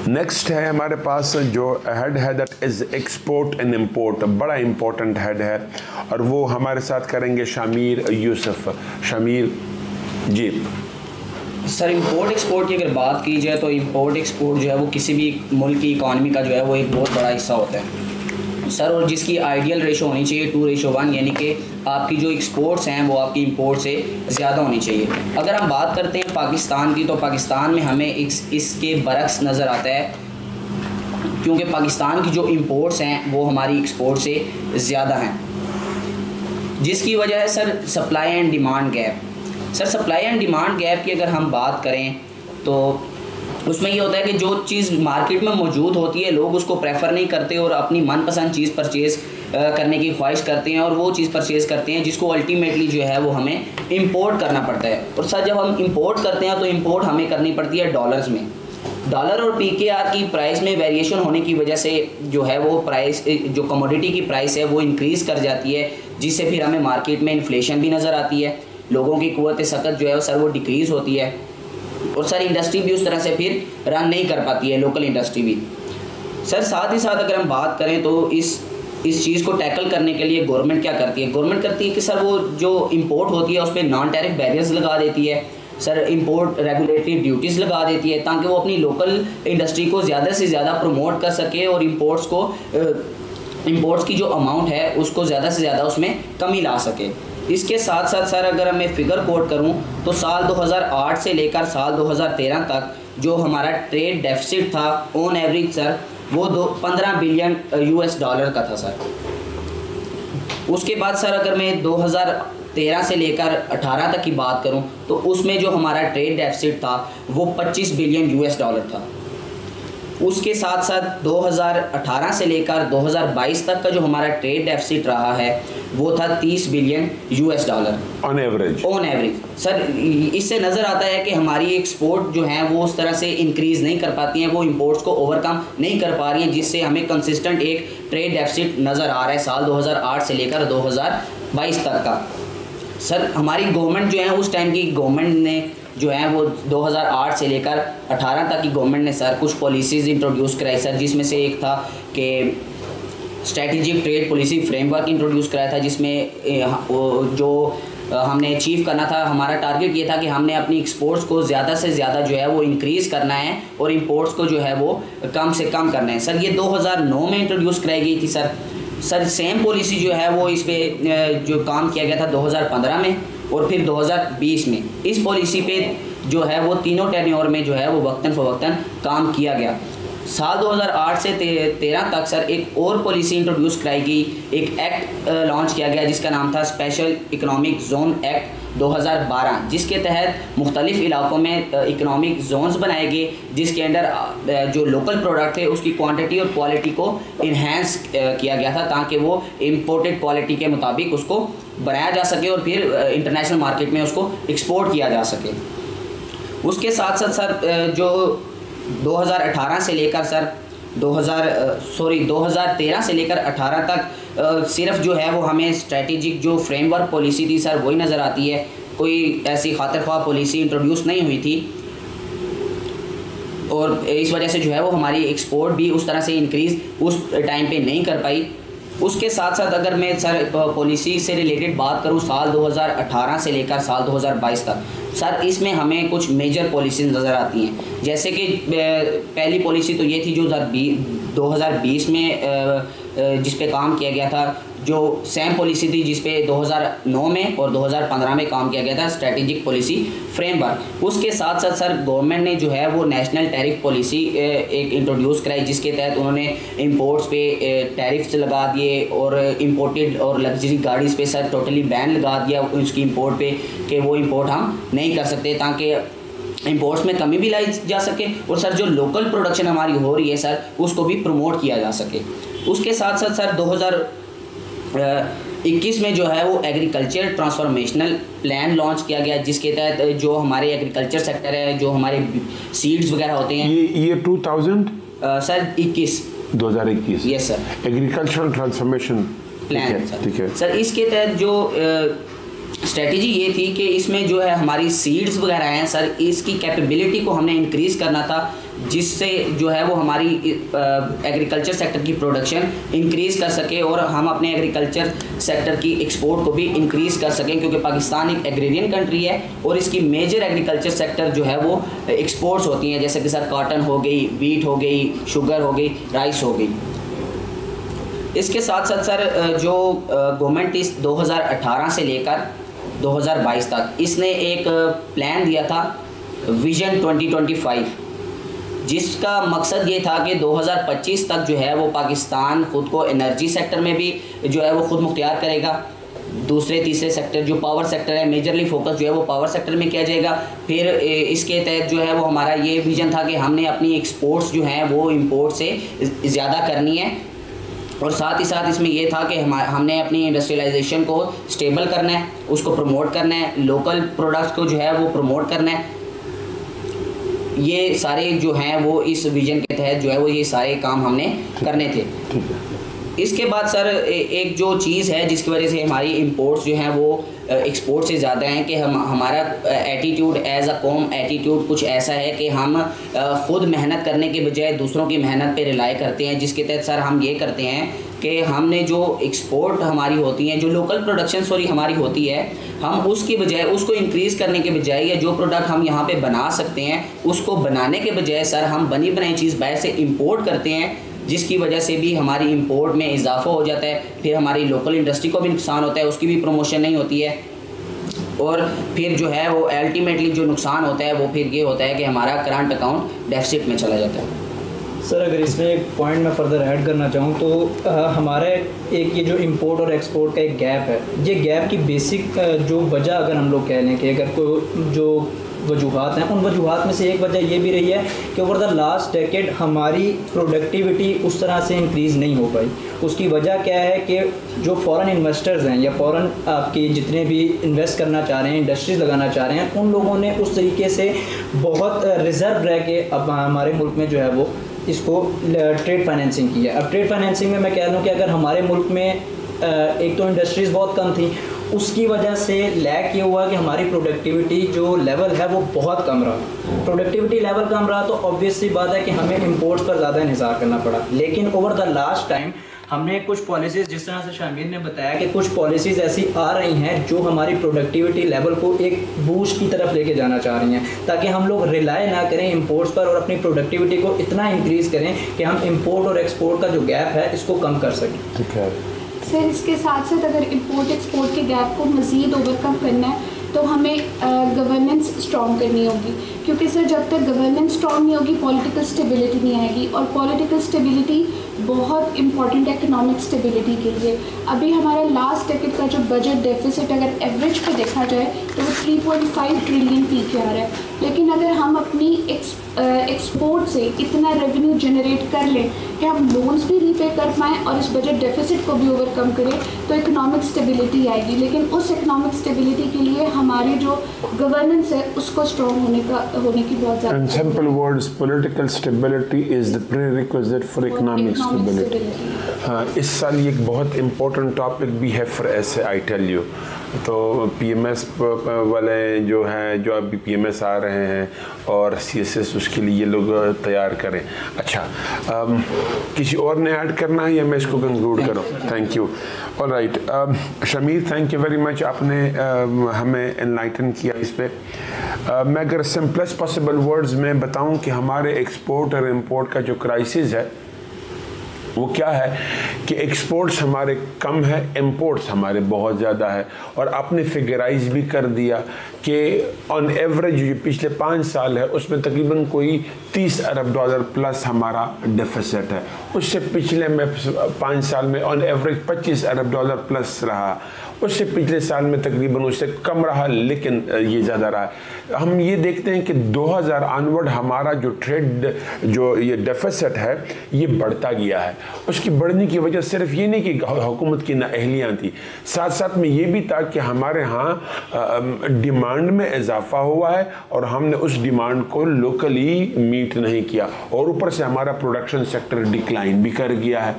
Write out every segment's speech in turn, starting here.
Next है हमारे पास जो हेड है, that is export and import, बड़ा इम्पोर्टेंट हेड है और वो हमारे साथ करेंगे शामिर यूसुफ। शामिर जी। सर इंपोर्ट एक्सपोर्ट की अगर बात की जाए तो इंपोर्ट एक्सपोर्ट जो है वो किसी भी मुल्क की इकॉनमी का जो है वो एक बहुत बड़ा हिस्सा होता है सर, और जिसकी आइडियल रेशो होनी चाहिए 2:1, यानी कि आपकी जो एक्सपोर्ट्स हैं वो आपकी इंपोर्ट से ज़्यादा होनी चाहिए। अगर हम बात करते हैं पाकिस्तान की, तो पाकिस्तान में हमें इसके बरक्स नज़र आता है, क्योंकि पाकिस्तान की जो इंपोर्ट्स हैं वो हमारी एक्सपोर्ट से ज़्यादा हैं, जिसकी वजह है sir supply and demand gap. Sir supply and demand gap की अगर हम बात करें तो उसमें ये होता है कि जो चीज़ मार्केट में मौजूद होती है लोग उसको प्रेफर नहीं करते और अपनी मनपसंद चीज़ परचेज़ करने की ख्वाहिश करते हैं और वो चीज़ परचेज़ करते हैं जिसको अल्टीमेटली जो है वो हमें इंपोर्ट करना पड़ता है। और सर जब हम इंपोर्ट करते हैं तो इंपोर्ट हमें करनी पड़ती है डॉलर्स में। डॉलर और पीकेआर की प्राइस में वेरिएशन होने की वजह से जो है वो प्राइस, जो कमोडिटी की प्राइस है वो इंक्रीज़ कर जाती है, जिससे फिर हमें मार्केट में इन्फ्लेशन भी नज़र आती है, लोगों की क़ुव्वत सक़त जो है सर वो डिक्रीज़ होती है और सर इंडस्ट्री भी उस तरह से फिर रन नहीं कर पाती है, लोकल इंडस्ट्री भी। सर साथ ही साथ अगर हम बात करें तो इस चीज़ को टैकल करने के लिए गवर्नमेंट क्या करती है? गवर्नमेंट करती है कि सर वो जो इंपोर्ट होती है उस पर नॉन टैरिफ बैरियर्स लगा देती है, सर इंपोर्ट रेगुलेटरी ड्यूटीज़ लगा देती है ताकि वो अपनी लोकल इंडस्ट्री को ज़्यादा से ज़्यादा प्रमोट कर सके और इंपोर्ट्स की जो अमाउंट है उसको ज़्यादा से ज़्यादा उसमें कमी ला सके। इसके साथ साथ सर अगर मैं फिगर कोट करूं तो साल 2008 से लेकर साल 2013 तक जो हमारा ट्रेड डेफिसिट था ऑन एवरेज सर वो 15 बिलियन US डॉलर का था सर। उसके बाद सर अगर मैं 2013 से लेकर 18 तक की बात करूं तो उसमें जो हमारा ट्रेड डेफिसिट था वो 25 बिलियन US डॉलर था। उसके साथ साथ 2018 से लेकर 2022 तक का जो हमारा ट्रेड डेफिसिट रहा है वो था 30 billion US dollar on average. Sir इससे नज़र आता है कि हमारी एक्सपोर्ट जो है वो उस तरह से इंक्रीज़ नहीं कर पाती हैं, वो इंपोर्ट्स को ओवरकम नहीं कर पा रही हैं, जिससे हमें कंसिस्टेंट एक ट्रेड डेफिसिट नज़र आ रहा है साल 2008 से लेकर 2022 तक का। सर हमारी गवर्नमेंट जो है उस टाइम की गवर्नमेंट ने जो है वो 2008 से लेकर 18 तक की गवर्नमेंट ने सर कुछ पॉलिसीज़ इंट्रोड्यूस कराई सर, जिसमें से एक था कि strategic trade policy framework introduce कराया था, जिसमें जो हमने अचीव करना था, हमारा टारगेट ये था कि हमने अपनी एक्सपोर्ट्स को ज़्यादा से ज़्यादा जो है वो इंक्रीज़ करना है और इंपोर्ट्स को जो है वो कम से कम करना है। सर ये 2009 में इंट्रोड्यूस कराई गई थी सर सेम पॉलिसी जो है वो इस पर जो काम किया गया था 2015 में और फिर 2020 में। इस पॉलिसी पे जो है वो तीनों टेन्योर में जो है वो वक्तन फ़वक्तन काम किया गया। साल 2008 से 13 तक सर एक और पॉलिसी इंट्रोड्यूस कराई गई, एक एक्ट लॉन्च किया गया जिसका नाम था स्पेशल इकनॉमिक जोन एक्ट 2012, जिसके तहत मुख्तलिफ़ इलाकों में इकनॉमिक जोन्स बनाए गए, जिसके अंडर जो लोकल प्रोडक्ट है उसकी क्वांटिटी और क्वालिटी को इन्हेंस किया गया था ताकि वो इम्पोर्टेड क्वालिटी के मुताबिक उसको बनाया जा सके और फिर इंटरनेशनल मार्केट में उसको एक्सपोर्ट किया जा सके। उसके साथ साथ सर जो 2018 से लेकर सर 2013 से लेकर 18 तक सिर्फ जो है वो हमें स्ट्रेटेजिक जो फ्रेमवर्क पॉलिसी थी सर वही नज़र आती है, कोई ऐसी खातिर ख्वाह पॉलिसी इंट्रोड्यूस नहीं हुई थी और इस वजह से जो है वो हमारी एक्सपोर्ट भी उस तरह से इंक्रीज़ उस टाइम पे नहीं कर पाई। उसके साथ साथ अगर मैं सर पॉलिसी से रिलेटेड बात करूं साल 2018 से लेकर साल 2022 तक सर इसमें हमें कुछ मेजर पॉलिसीज़ नज़र आती हैं, जैसे कि पहली पॉलिसी तो ये थी जो 2020 में जिस पे काम किया गया था, जो सेम पॉलिसी थी जिस पे 2009 में और 2015 में काम किया गया था, स्ट्रेटेजिक पॉलिसी फ्रेमवर्क। उसके साथ साथ सर गवर्नमेंट ने जो है वो नेशनल टैरिफ पॉलिसी एक इंट्रोड्यूस कराई, जिसके तहत उन्होंने इंपोर्ट्स पे टैरिफ्स लगा दिए और इंपोर्टेड और लग्जरी गाड़ीज़ पे सर टोटली बैन लगा दिया उसकी इंपोर्ट पे कि वो इंपोर्ट हम नहीं कर सकते, ताकि इंपोर्ट्स में कमी भी लाई जा सके और सर जो लोकल प्रोडक्शन हमारी हो रही है सर उसको भी प्रमोट किया जा सके। उसके साथ साथ सर 2021 में जो है वो एग्रीकल्चर ट्रांसफॉर्मेशनल प्लान लॉन्च किया गया, जिसके तहत जो हमारे एग्रीकल्चर सेक्टर है, जो हमारे सीड्स वगैरह होते हैं, ये 2000 sir 2021 yes sir agricultural transformation plan. ठीक है सर, इसके तहत जो स्ट्रेटजी ये थी कि इसमें जो है हमारी सीड्स वगैरह हैं सर, इसकी कैपेबिलिटी को हमने इंक्रीज़ करना था, जिससे जो है वो हमारी एग्रीकल्चर सेक्टर की प्रोडक्शन इंक्रीज़ कर सके और हम अपने एग्रीकल्चर सेक्टर की एक्सपोर्ट को भी इंक्रीज़ कर सकें, क्योंकि पाकिस्तान एक एग्रीरियन कंट्री है और इसकी मेजर एग्रीकल्चर सेक्टर जो है वो एक्सपोर्ट्स होती हैं, जैसे कि सर कॉटन हो गई, वीट हो गई, शुगर हो गई, राइस हो गई। इसके साथ साथ सर जो गवर्नमेंट इस 2018 से लेकर 2022 तक इसने एक प्लान दिया था विजन 2025, जिसका मकसद ये था कि 2025 तक जो है वो पाकिस्तान ख़ुद को एनर्जी सेक्टर में भी जो है वो ख़ुद मुख्तियार करेगा। दूसरे तीसरे सेक्टर जो पावर सेक्टर है, मेजरली फोकस जो है वो पावर सेक्टर में किया जाएगा। फिर इसके तहत जो है वो हमारा ये विजन था कि हमने अपनी एक्सपोर्ट्स जो हैं वो इंपोर्ट से ज़्यादा करनी है, और साथ ही साथ इसमें ये था कि हमने अपनी इंडस्ट्रियलाइजेशन को स्टेबल करना है, उसको प्रमोट करना है, लोकल प्रोडक्ट्स को जो है वो प्रमोट करना है। ये सारे जो हैं वो इस विजन के तहत जो है वो ये सारे काम हमने करने थे। इसके बाद सर एक जो चीज़ है जिसकी वजह से हमारी इंपोर्ट्स जो हैं वो एक्सपोर्ट से ज़्यादा हैं कि हमारा attitude as a calm attitude कुछ ऐसा है कि हम ख़ुद मेहनत करने के बजाय दूसरों की मेहनत पे रिलाई करते हैं, जिसके तहत सर हम ये करते हैं कि हमने जो एक्सपोर्ट हमारी होती हैं, जो लोकल प्रोडक्शन हमारी होती है, हम उसकी बजाय उसको इंक्रीज़ करने के बजाय या जो प्रोडक्ट हम यहाँ पे बना सकते हैं उसको बनाने के बजाय सर हम बनी बनाई चीज़ बाहर से इंपोर्ट करते हैं, जिसकी वजह से भी हमारी इंपोर्ट में इजाफा हो जाता है। फिर हमारी लोकल इंडस्ट्री को भी नुकसान होता है, उसकी भी प्रमोशन नहीं होती है, और फिर जो है वो अल्टीमेटली जो नुकसान होता है वो फिर ये होता है कि हमारा करंट अकाउंट डेफिसिट में चला जाता है। सर अगर इसमें एक पॉइंट मैं फर्दर ऐड करना चाहूँ तो हमारा एक ये जो इंपोर्ट और एक्सपोर्ट का एक गैप है, ये गैप की बेसिक जो वजह अगर हम लोग कह लें कि अगर कोई जो वजूहात हैं, उन वजूहात में से एक वजह ये भी रही है कि ओवर द लास्ट डेकेड हमारी प्रोडक्टिविटी उस तरह से इंक्रीज़ नहीं हो पाई। उसकी वजह क्या है कि जो फॉरेन इन्वेस्टर्स हैं या फॉरेन आपके जितने भी इन्वेस्ट करना चाह रहे हैं, इंडस्ट्रीज लगाना चाह रहे हैं, उन लोगों ने उस तरीके से बहुत रिजर्व रह के अब हमारे मुल्क में जो है वो इसको ट्रेड फाइनेंसिंग की है। अब ट्रेड फाइनेंसिंग में मैं कह लूँ कि अगर हमारे मुल्क में एक तो इंडस्ट्रीज़ बहुत कम थी, उसकी वजह से लैक ये हुआ कि हमारी प्रोडक्टिविटी जो लेवल है वो बहुत कम रहा। प्रोडक्टिविटी लेवल कम रहा तो ऑब्वियस सी बात है कि हमें इंपोर्ट्स पर ज़्यादा इंतज़ार करना पड़ा। लेकिन ओवर द लास्ट टाइम हमने कुछ पॉलिसीज़, जिस तरह से शामिर ने बताया कि कुछ पॉलिसीज़ ऐसी आ रही हैं जो हमारी प्रोडक्टिविटी लेवल को एक बूस्ट की तरफ लेके जाना चाह रही हैं, ताकि हम लोग रिलाई ना करें इंपोर्ट्स पर और अपनी प्रोडक्टिविटी को इतना इंक्रीज़ करें कि हम इंपोर्ट और एक्सपोर्ट का जो गैप है इसको कम कर सकें। ठीक है सर, इसके साथ साथ अगर इंपोर्ट एक्सपोर्ट के गैप को मज़ीद ओवरकम करना है तो हमें गवर्नेंस स्ट्रॉन्ग करनी होगी, क्योंकि सर जब तक गवर्नेंस स्ट्रॉन्ग नहीं होगी पॉलिटिकल स्टेबिलिटी नहीं आएगी, और पॉलिटिकल स्टेबिलिटी बहुत इंपॉर्टेंट है इकोनॉमिक स्टेबिलिटी के लिए। अभी हमारा लास्ट डेकेड का जो बजट डेफिसिट अगर एवरेज पे देखा जाए तो वो 3.5 ट्रिलियन पीक पे आ रहा है, लेकिन अगर हम अपनी एक्सपोर्ट से इतना रेवेन्यू जनरेट कर लें कि हम लोन्स भी रीपे कर पाएँ और इस बजट डेफिसिट को भी ओवरकम करें तो इकोनॉमिक स्टेबिलिटी आएगी। लेकिन उस इकोनॉमिक स्टेबिलिटी के लिए हमारी जो गवर्नेंस है उसको स्ट्रॉन्ग होने की बहुत ज़्यादा। In simple words, political stability is the prerequisite for economic stability. हाँ, इस साल ये एक बहुत इम्पोर्टेंट टॉपिक भी है फॉर ऐसे आई टेल यू। तो पीएमएस वाले जो हैं, जो अभी पीएमएस आ रहे हैं और सीएसएस, उसके लिए ये लोग तैयार करें। अच्छा, किसी और ने ऐड करना है या मैं इसको कंक्लूड करूँ? Thank you. All right, Shamir, thank you very much, आपने हमें एनलाइटन किया इस पर। मैं अगर सिंपलेस्ट पॉसिबल वर्ड्स में बताऊं कि हमारे एक्सपोर्ट और इंपोर्ट का जो क्राइसिस है वो क्या है कि एक्सपोर्ट्स हमारे कम है, इंपोर्ट्स हमारे बहुत ज़्यादा है। और आपने फिगराइज भी कर दिया कि ऑन एवरेज जो पिछले 5 साल है उसमें तकरीबन कोई 30 अरब डॉलर प्लस हमारा डेफिसिट है। उससे पिछले में 5 साल में on average 25 Arab dollar plus रहा, उससे पिछले साल में तकरीबन उससे कम रहा, लेकिन ये ज़्यादा रहा। हम ये देखते हैं कि 2000 ऑनवर्ड हमारा जो ट्रेड जो ये डेफिसिट है ये बढ़ता गया है। उसकी बढ़ने की वजह सिर्फ ये नहीं कि हुकूमत की नाअहलियाँ थी, साथ साथ में ये भी था कि हमारे यहाँ डिमांड में इजाफा हुआ है और हमने उस डिमांड को लोकली मीट नहीं किया, और ऊपर से हमारा प्रोडक्शन सेक्टर डिक्लाइन भी कर गया है।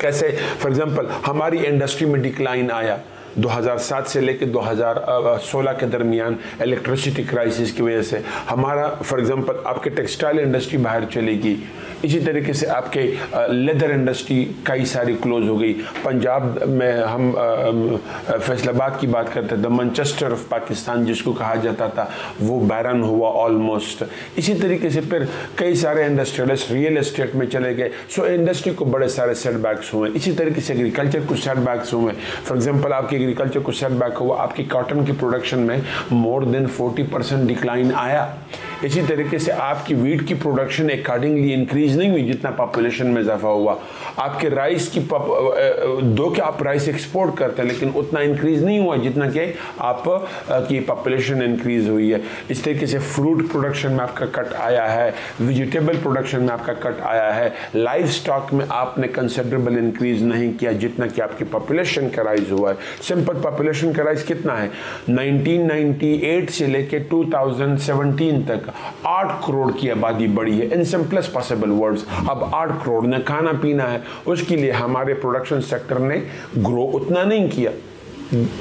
कैसे? फॉर एग्जांपल हमारी इंडस्ट्री में डिक्लाइन आया, 2007 से लेकर 2016 के दरमियान इलेक्ट्रिसिटी क्राइसिस की वजह से हमारा फॉर एग्जांपल आपके टेक्सटाइल इंडस्ट्री बाहर चलेगी, इसी तरीके से आपके लेदर इंडस्ट्री कई सारी क्लोज हो गई। पंजाब में हम फैसलाबाद की बात करते थे, द मैनचेस्टर ऑफ पाकिस्तान जिसको कहा जाता था, वो बैरन हुआ ऑलमोस्ट। इसी तरीके से फिर कई सारे इंडस्ट्रियलिस्ट रियल एस्टेट में चले गए, सो इंडस्ट्री को बड़े सारे सेटबैक्स हुए। इसी तरीके से एग्रीकल्चर को सेटबैक्स हुए। फॉर एग्जांपल आपकी एग्रीकल्चर को सेटबैक हुआ, आपकी कॉटन की प्रोडक्शन में मोर देन 40% डिक्लाइन आया। इसी तरीके से आपकी वीट की प्रोडक्शन अकॉर्डिंगली इंक्रीज नहीं हुई जितना पॉपुलेशन में इजाफा हुआ। आपके राइस की दो के आप राइस एक्सपोर्ट करते हैं लेकिन उतना इंक्रीज नहीं हुआ जितना कि आप की पॉपुलेशन इंक्रीज हुई है। इस तरीके से फ्रूट प्रोडक्शन में आपका कट आया है, वेजिटेबल प्रोडक्शन में आपका कट आया है, लाइव स्टॉक में आपने कंसिडरेबल इंक्रीज नहीं किया जितना कि आपकी पॉपुलेशन का राइज हुआ है। सिंपल पॉपुलेशन का राइज कितना है? 1998 से लेकर 2017 तक 8 करोड़ की आबादी बढ़ी है। इन सिंपलेस्ट पॉसिबल वर्ड्स, अब 8 करोड़ ने खाना पीना है, उसके लिए हमारे प्रोडक्शन सेक्टर ने ग्रो उतना नहीं किया,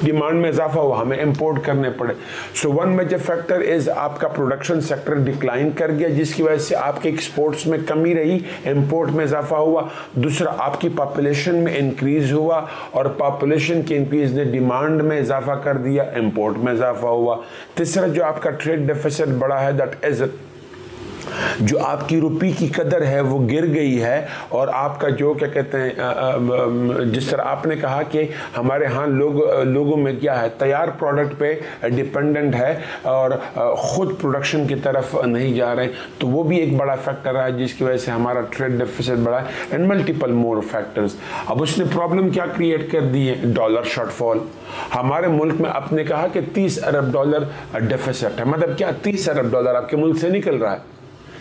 डिमांड में इजाफा हुआ, हमें इंपोर्ट करने पड़े। So one major factor is आपका प्रोडक्शन सेक्टर डिक्लाइन कर गया जिसकी वजह से आपके एक्सपोर्ट्स में कमी रही, इंपोर्ट में इजाफा हुआ। दूसरा आपकी पॉपुलेशन में इंक्रीज हुआ और पॉपुलेशन के इंक्रीज ने डिमांड में इजाफा कर दिया, इंपोर्ट में इजाफा हुआ। तीसरा जो आपका ट्रेड डेफिसिट बढ़ा है, दैट इज जो आपकी रुपये की कदर है वो गिर गई है और आपका जो क्या कहते हैं, जिस तरह आपने कहा कि हमारे यहाँ लोगों में क्या है, तैयार प्रोडक्ट पे डिपेंडेंट है और ख़ुद प्रोडक्शन की तरफ नहीं जा रहे, तो वो भी एक बड़ा फैक्टर है जिसकी वजह से हमारा ट्रेड डेफिसिट बढ़ा है एंड मल्टीपल मोर फैक्टर्स। अब उसने प्रॉब्लम क्या क्रिएट कर दी है? Dollar shortfall. हमारे मुल्क में आपने कहा कि $30 अरब डेफिसिट है, मतलब क्या $30 अरब आपके मुल्क से निकल रहा है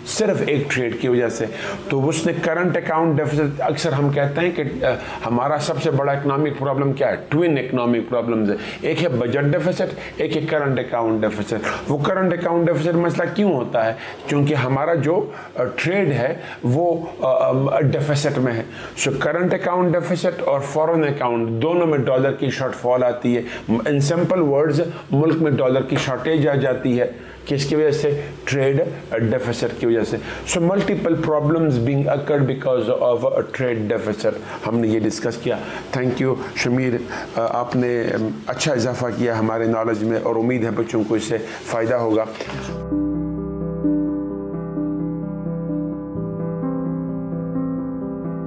सिर्फ एक ट्रेड की वजह से। तो उसने करंट अकाउंट डेफिसिट, अक्सर हम कहते हैं कि हमारा सबसे बड़ा इकोनॉमिक प्रॉब्लम क्या है? ट्विन इकोनॉमिक प्रॉब्लम्स है, एक है बजट डेफिसिट, एक है करंट अकाउंट डेफिसिट। वो करंट अकाउंट डेफिसिट मसला क्यों होता है? क्योंकि हमारा जो ट्रेड है वो डेफिसिट में है। सो करंट अकाउंट डेफिसिट और फॉरेन अकाउंट दोनों में डॉलर की शॉर्टफॉल आती है। इन सिंपल वर्ड्स, मुल्क में डॉलर की शॉर्टेज आ जाती है, किसकी वजह से? ट्रेड डेफिसिट की वजह से। So multiple problems being occurred because of trade deficit. हमने ये डिस्कस किया। थैंक यू शमीर, आपने अच्छा इजाफा किया हमारे नॉलेज में और उम्मीद है बच्चों को इससे फ़ायदा होगा।